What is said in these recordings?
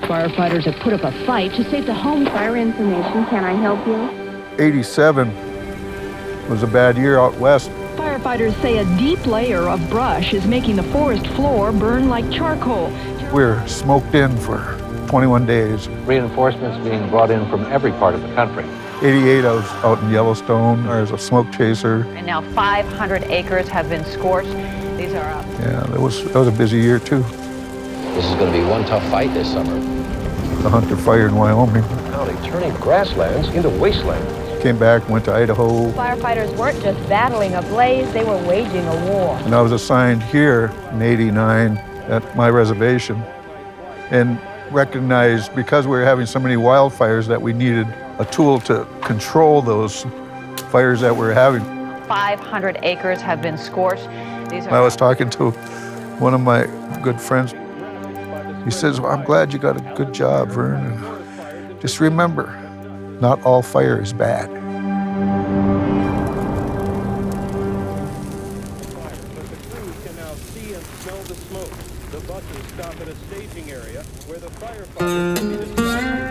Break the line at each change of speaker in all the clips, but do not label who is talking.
Firefighters have put up a fight to save the home.
Fire information, can I help you?
87 was a bad year out west.
Firefighters say a deep layer of brush is making the forest floor burn like charcoal.
We're smoked in for 21 days.
Reinforcements being brought in from every part of the country.
88, I was out in Yellowstone as a smoke chaser.
And now 500 acres have been scorched. These are
Yeah, that was a busy year too.
This is going to be one tough fight this summer.
The hunter fire in Wyoming.
County turning grasslands into wastelands.
Came back, went to Idaho.
Firefighters weren't just battling a blaze, they were waging a war.
And I was assigned here in 89 at my reservation and recognized because we were having so many wildfires that we needed a tool to control those fires that we're having.
500 acres have been scorched.
I was talking to one of my good friends. He says, well, I'm glad you got a good job, Vern. And just remember, not all fire is bad.
The buses stop at a staging area where the firefighters can be distracted.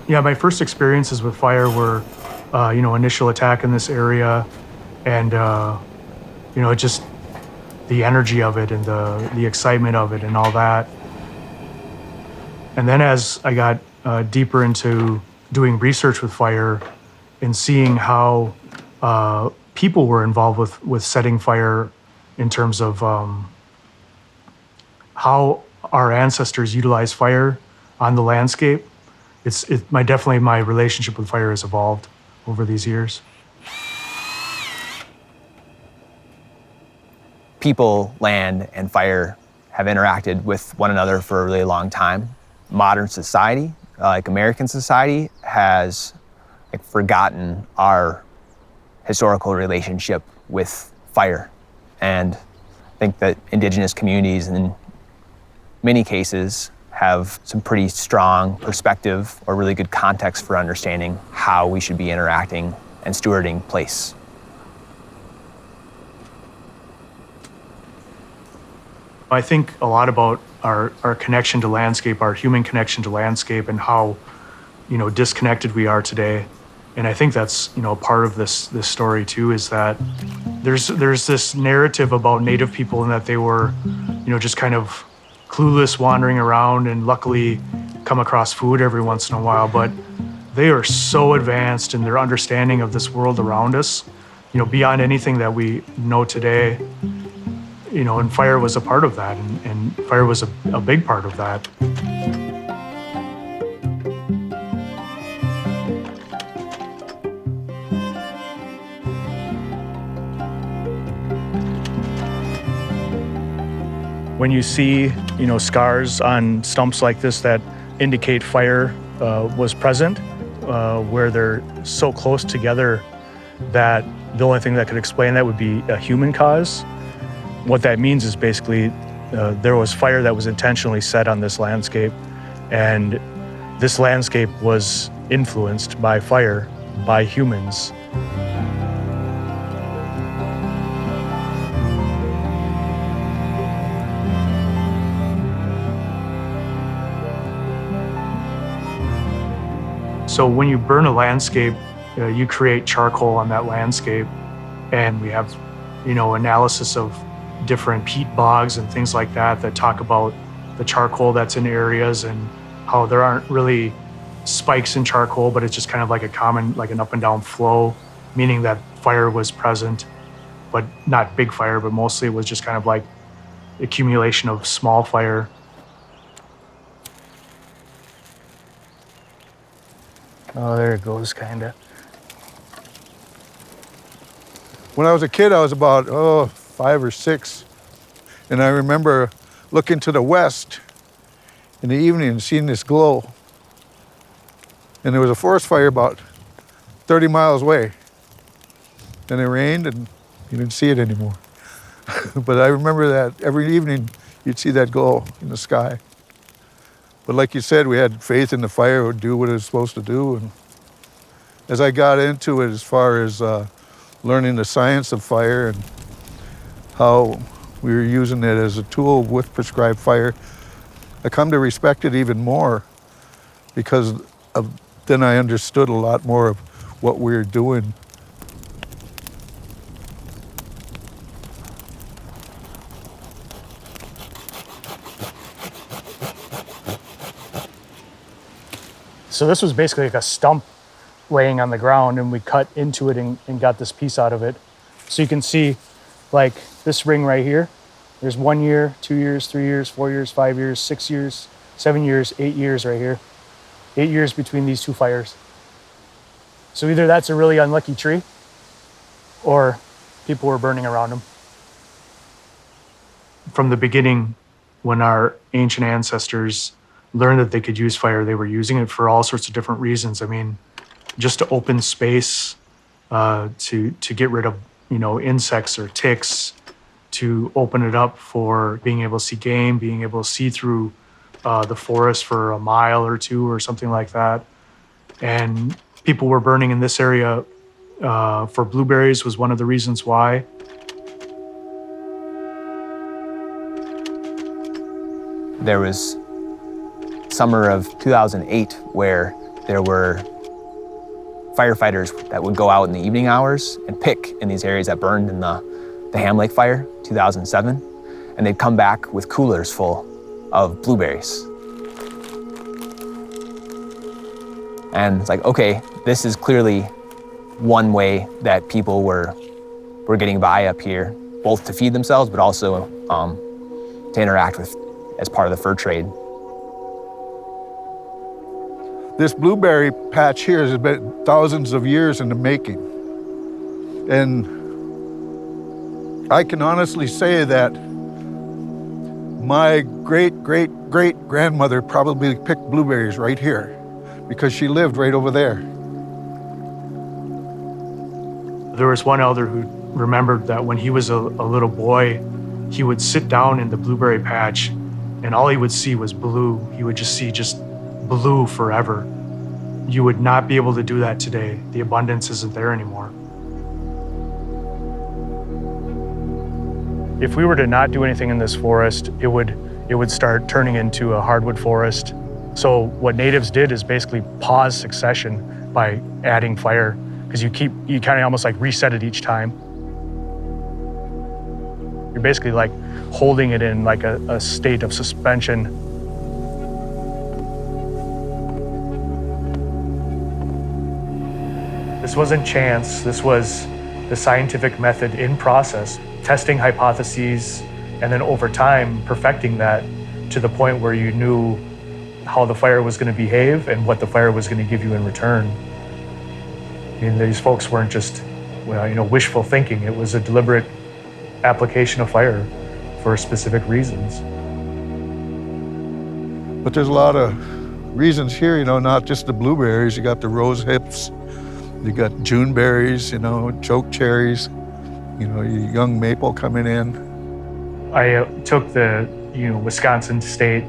Yeah, my first experiences with fire were, initial attack in this area, and just the energy of it and the excitement of it and all that. And then as I got deeper into doing research with fire and seeing how people were involved with setting fire in terms of how our ancestors utilized fire on the landscape, definitely my relationship with fire has evolved over these years.
People, land, and fire have interacted with one another for a really long time. Modern society, like American society, has forgotten our historical relationship with fire. And I think that indigenous communities in many cases have some pretty strong perspective or really good context for understanding how we should be interacting and stewarding place.
I think a lot about our connection to landscape, our human connection to landscape, and how, disconnected we are today. And I think that's, part of this story too, is that there's this narrative about Native people and that they were, just kind of clueless wandering around and luckily come across food every once in a while, but they are so advanced in their understanding of this world around us, beyond anything that we know today, and fire was a part of that, and fire was a big part of that. When you see, scars on stumps like this that indicate fire was present, where they're so close together that the only thing that could explain that would be a human cause, what that means is basically there was fire that was intentionally set on this landscape, and this landscape was influenced by fire, by humans. So when you burn a landscape, you create charcoal on that landscape, and we have, analysis of different peat bogs and things like that that talk about the charcoal that's in areas and how there aren't really spikes in charcoal, but it's just kind of like an up and down flow, meaning that fire was present, but not big fire, but mostly it was just kind of like accumulation of small fire.
Oh, there it goes, kinda.
When I was a kid, I was about 5 or 6, and I remember looking to the west in the evening and seeing this glow. And there was a forest fire about 30 miles away. And it rained and you didn't see it anymore. But I remember that every evening you'd see that glow in the sky. But like you said, we had faith in the fire would do what it was supposed to do. And as I got into it, as far as learning the science of fire and how we were using it as a tool with prescribed fire, I come to respect it even more because then I understood a lot more of what we were doing.
So this was basically like a stump laying on the ground, and we cut into it and got this piece out of it. So you can see like this ring right here, there's 1 year, 2 years, 3 years, 4 years, 5 years, 6 years, 7 years, 8 years right here. 8 years between these two fires. So either that's a really unlucky tree or people were burning around them.
From the beginning, when our ancient ancestors learned that they could use fire, they were using it for all sorts of different reasons. I mean, just to open space, to get rid of, insects or ticks, to open it up for being able to see game, being able to see through the forest for a mile or two or something like that. And people were burning in this area for blueberries was one of the reasons why.
There was summer of 2008 where there were firefighters that would go out in the evening hours and pick in these areas that burned in the Ham Lake fire, 2007, and they'd come back with coolers full of blueberries. And it's like, okay, this is clearly one way that people were getting by up here, both to feed themselves, but also to interact with as part of the fur trade.
This blueberry patch here has been thousands of years in the making. And I can honestly say that my great-great-great-grandmother probably picked blueberries right here because she lived right over there.
There was one elder who remembered that when he was a little boy, he would sit down in the blueberry patch and all he would see was blue. He would just see blue forever. You would not be able to do that today. The abundance isn't there anymore.
If we were to not do anything in this forest, it would start turning into a hardwood forest. So what natives did is basically pause succession by adding fire, because you kind of almost like reset it each time. You're basically like holding it in like a state of suspension. This wasn't chance, this was the scientific method in process, testing hypotheses, and then over time perfecting that to the point where you knew how the fire was going to behave and what the fire was going to give you in return. I mean, these folks weren't just, wishful thinking. It was a deliberate application of fire for specific reasons.
But there's a lot of reasons here, not just the blueberries. You got the rose hips, you got June berries, choke cherries, your young maple coming in.
I took the, Wisconsin state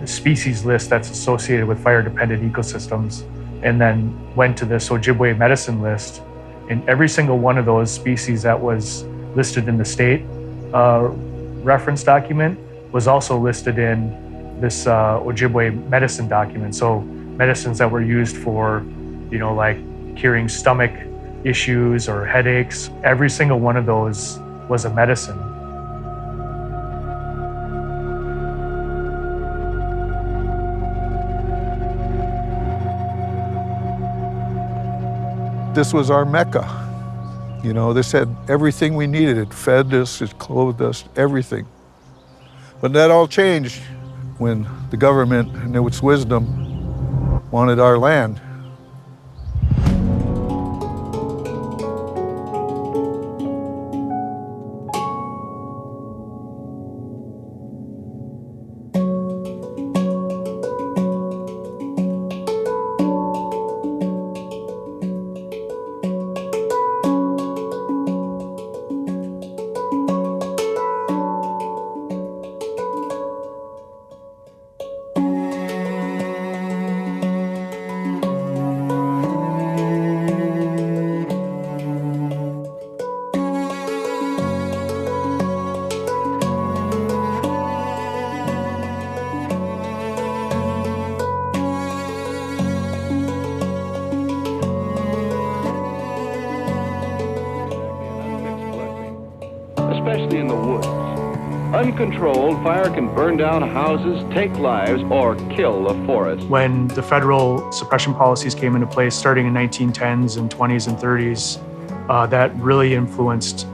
species list that's associated with fire-dependent ecosystems, and then went to this Ojibwe medicine list. And every single one of those species that was listed in the state reference document was also listed in this Ojibwe medicine document. So medicines that were used for
like curing stomach issues or headaches. Every single one of those was a medicine.
This was our Mecca. This had everything we needed. It fed us, it clothed us, everything. But that all changed when the government, in its wisdom, wanted our land.
Especially in the woods. Uncontrolled fire can burn down houses, take lives, or kill a forest.
When the federal suppression policies came into place starting in 1910s and 20s and 30s, that really influenced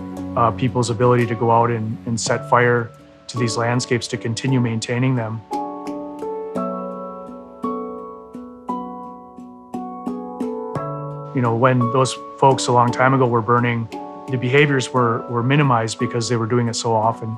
people's ability to go out and set fire to these landscapes to continue maintaining them. When those folks a long time ago were burning, the behaviors were minimized because they were doing it so often.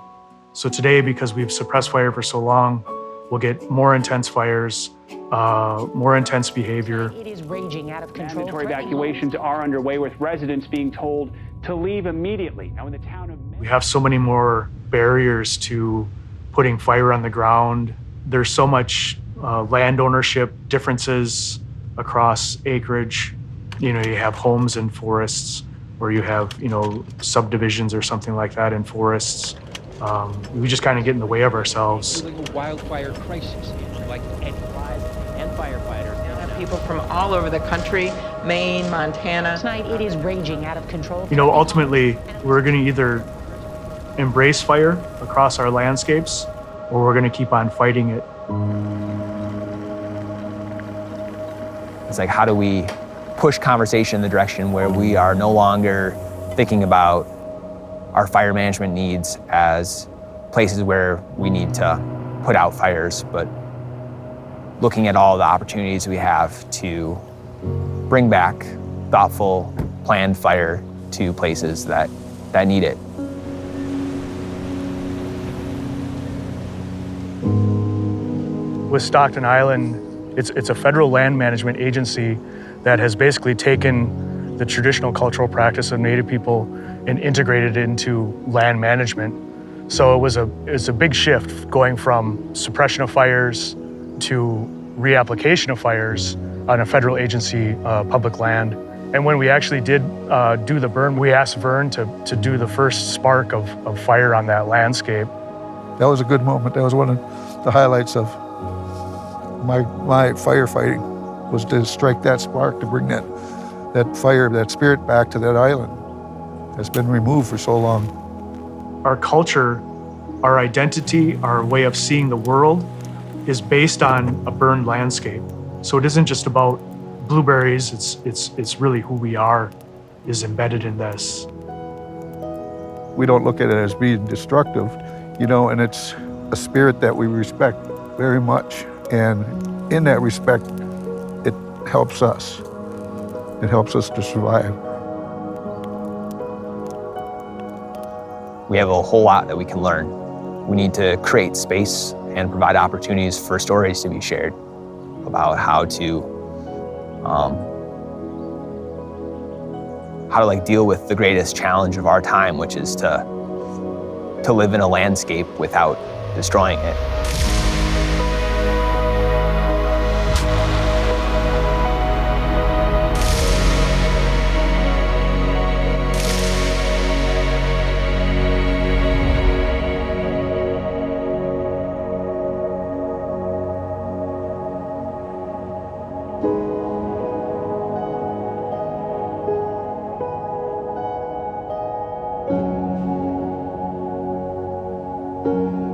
So today, because we've suppressed fire for so long, we'll get more intense fires, more intense behavior.
It is raging out of control.
Mandatory evacuations are underway, with residents being told to leave immediately. Now, in the town of...
We have so many more barriers to putting fire on the ground. There's so much land ownership differences across acreage. You have homes in forests, or you have, subdivisions or something like that in forests. We just kind of get in the way of ourselves.
A wildfire crisis, like any and firefighters.
People from all over the country, Maine, Montana.
Tonight, it is raging out of control.
Ultimately, we're going to either embrace fire across our landscapes, or we're going to keep on fighting it.
It's like, how do we push conversation in the direction where we are no longer thinking about our fire management needs as places where we need to put out fires, but looking at all the opportunities we have to bring back thoughtful, planned fire to places that need it.
With Stockton Island, it's a federal land management agency that has basically taken the traditional cultural practice of Native people and integrated it into land management. So it was a big shift going from suppression of fires to reapplication of fires on a federal agency public land. And when we actually did do the burn, we asked Vern to do the first spark of fire on that landscape.
That was a good moment. That was one of the highlights of my firefighting, was to strike that spark, to bring that fire, that spirit back to that island that's been removed for so long.
Our culture, our identity, our way of seeing the world is based on a burned landscape. So it isn't just about blueberries, it's really who we are is embedded in this.
We don't look at it as being destructive, and it's a spirit that we respect very much. And in that respect, it helps us. It helps us to survive.
We have a whole lot that we can learn. We need to create space and provide opportunities for stories to be shared about how to deal with the greatest challenge of our time, which is to live in a landscape without destroying it.
you.